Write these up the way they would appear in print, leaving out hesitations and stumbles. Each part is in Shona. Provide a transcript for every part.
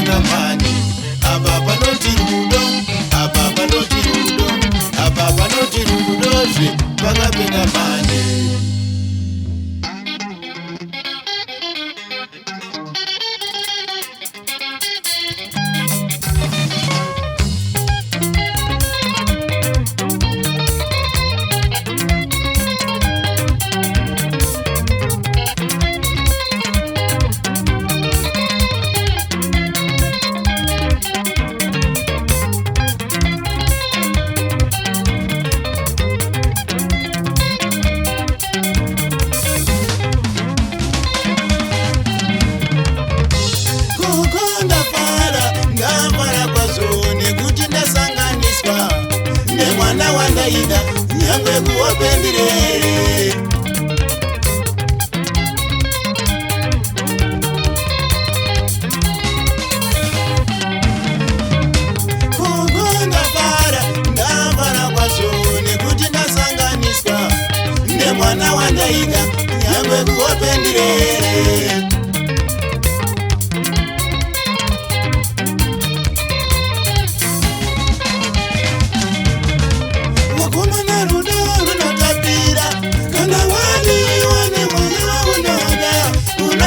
pakapinda mani, apa panoti rudo, apa panoti rudo, apa panoti rudozve pakapinda mani. Nemwana wandaida nyangwe kuwapendirere kugonda para ndavara kwazvo nekuti ndasanganiswa nemwana wandaida nyangwe kuwapendirere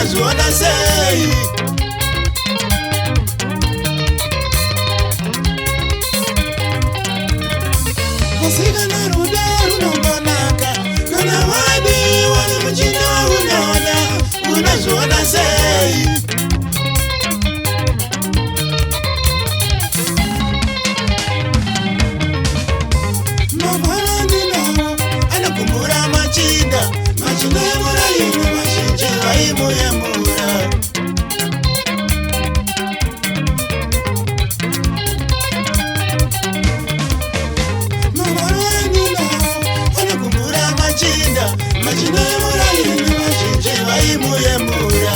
Zona sei Kusika na ruda runongonaka Kana wadi wani mchina unaona Unazona sei Mabara ninawo anakumbura machinda Machinda ya mura yini machinje waimu ya mura Mabara ninawo anakumbura machinda Machinda ya mura yini machinje waimu ya mura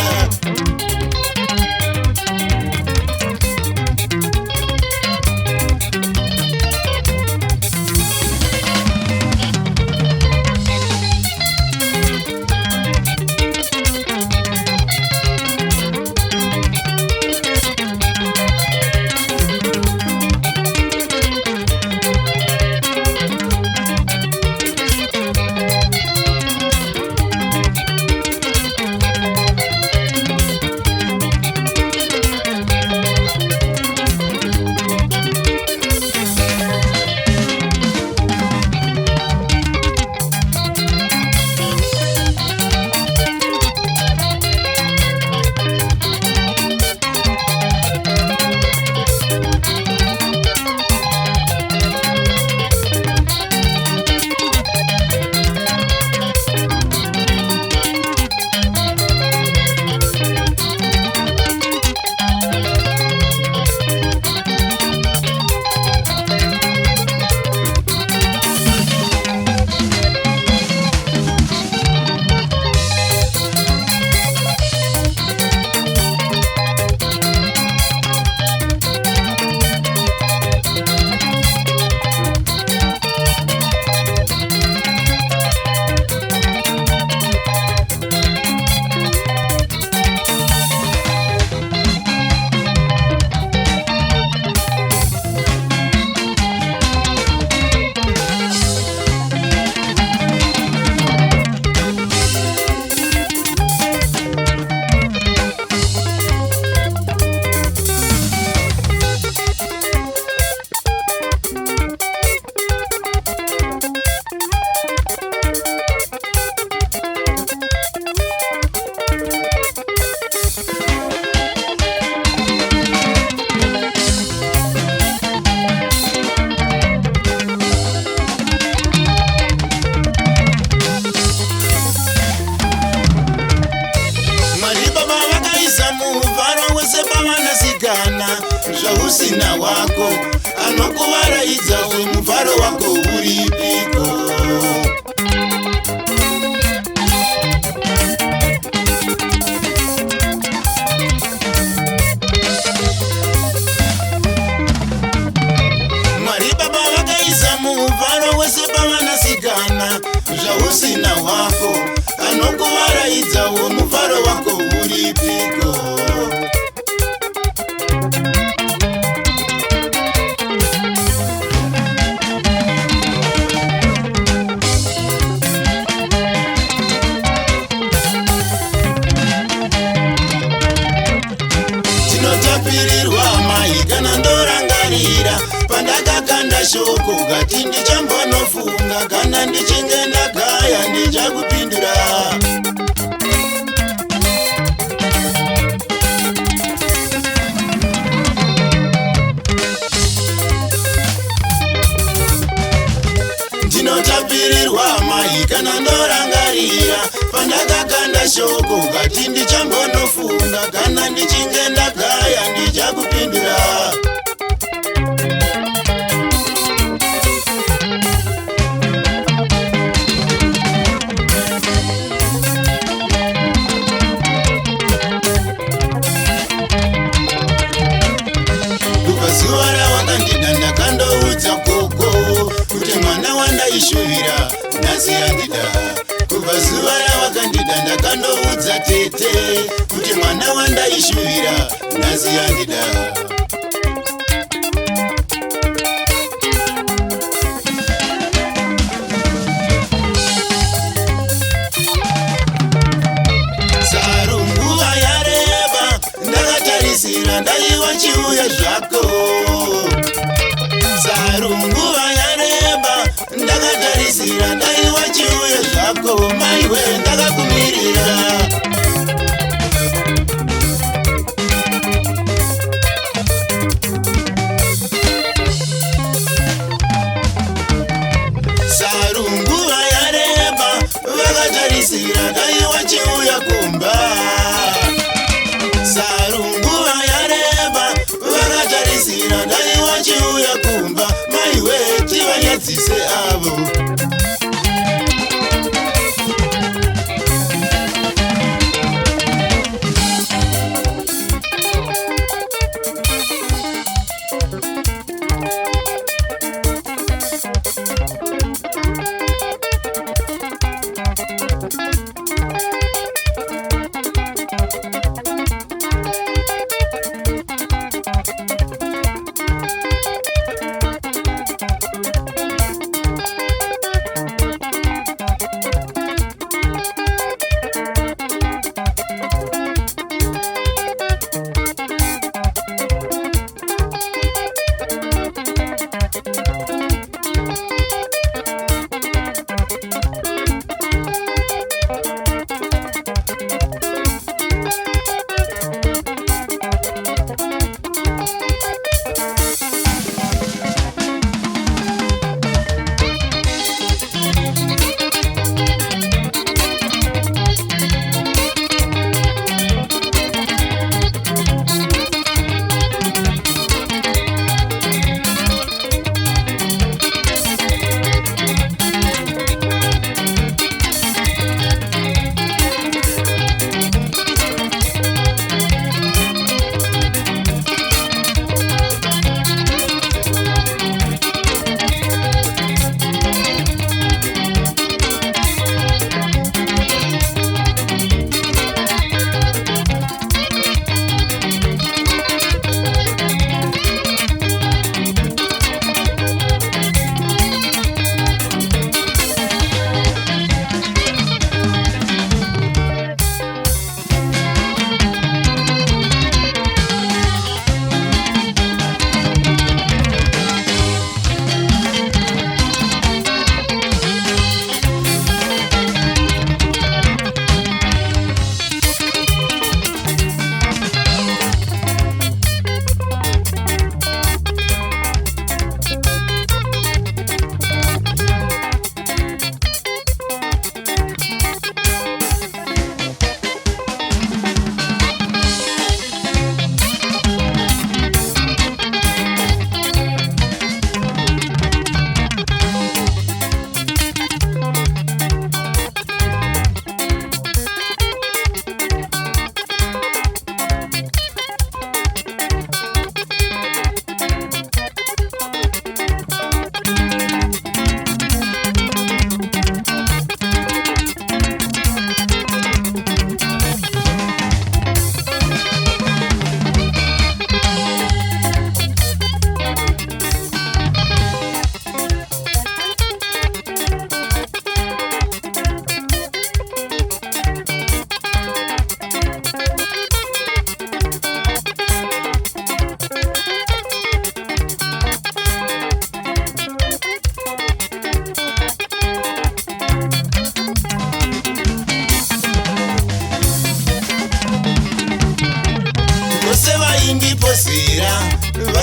Usina wako anokuvaraidza muvharo wako uripiko Mwari Baba vakaisa muvharo wese pavanasikana zvausina wako anokuvaraidza muvharo wako uripiko ndinotapirirwa mai kana ndorangarira pandakakanda shoko kati ndichambanofunga kana ndichinge ndagaya ndichakupindura. Ndinotapirirwa mai kana ndorangarira pandakakanda shoko kati ndichambanofunga kana ndichinge ndagaya ndichakupindura. Zuva rawakandida ndakandoudza koko kuti mwana wandaishuvira nhasi yandida. Kubva zuva rawakandida ndakandoudza tete kuti mwana wandaishuvira nhasi yandida. Sarunguva yareba ndakatarisira ndaiwa chiuya zvako. Sarunguva yareba ndakatarisira ndaiwa chiuya zvako maiwe ndakakumirira. Sarunguva yareba vakatarisira ndaiwa chiuya kumba. Sarunguva yareba vakatarisira ndaiwa chiuya kumba maiwe tivanyadzise avo.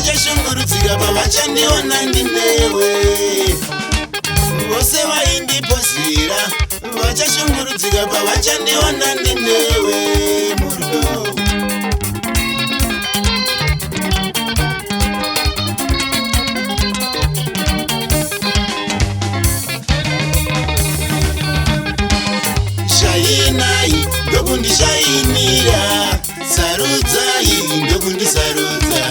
vachashungurudzika pavachandiona ndinewe. Vose vaindipozira vachashungurudzika pavachandiona ndinewe murudo. Shainai ndokundishainira, sarudzai ndokundisarudza,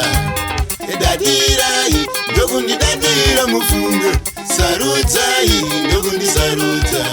dadirai ndokundidadira mufunge, sarudzai ndokundisarudza.